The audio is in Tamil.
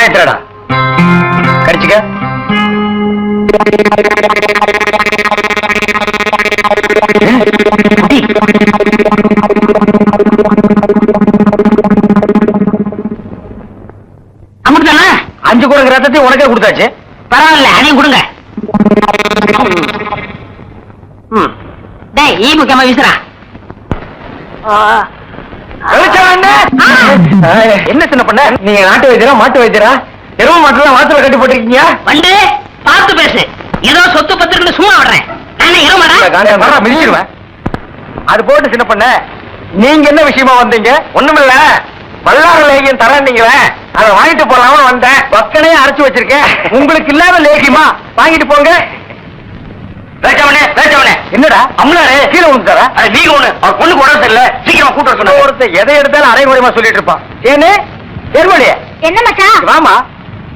வாயத்திரடா கடிச்சுக்க. அமுதானா 5 குடங்கு ரத்தத்தையும் உனக்கே கொடுத்தாச்சு. பரவாயில்ல, அதையும் கொடுங்க. டேய், ஈ முக்கியமா வீசுறா. என்ன சின்ன பண்ண? நீங்க நாட்டு வைத்தியரா மாட்டு வைத்தியரா? எரும மாட்டுல வாசல கட்டி போட்டிருக்கீங்க. வந்து பார்த்து பேசு. ஏதோ சொத்து பத்திரன்னு சும்மா விடுறேன். நானே எருமாடா மிதிச்சிருவேன். அது போட்டு சின்ன பண்ண, நீங்க என்ன விஷயமா வந்தீங்க? ஒண்ணுமில்ல, வல்லார லேகியம் தரீங்களே, அதை வாங்கிட்டு போலாம வந்தேன். பக்கனே அரைச்சு வச்சிருக்கேன். உங்களுக்கு இல்லாத லேகியமா? வாங்கிட்டு போங்க. என்னடா அம்மாரு கீழே விழுந்துட்டாரா? நீங்க ஒண்ணு அவர் பொண்ணுக்கு உடம்பு தெரியல, சீக்கிரமா கூட்ட சொன்ன. ஒருத்தர் எதை எடுத்தாலும் அரைகுறையமா சொல்லிட்டு இருப்பான். ஏன்னு எருமடியா என்ன மச்சான்? வாமா.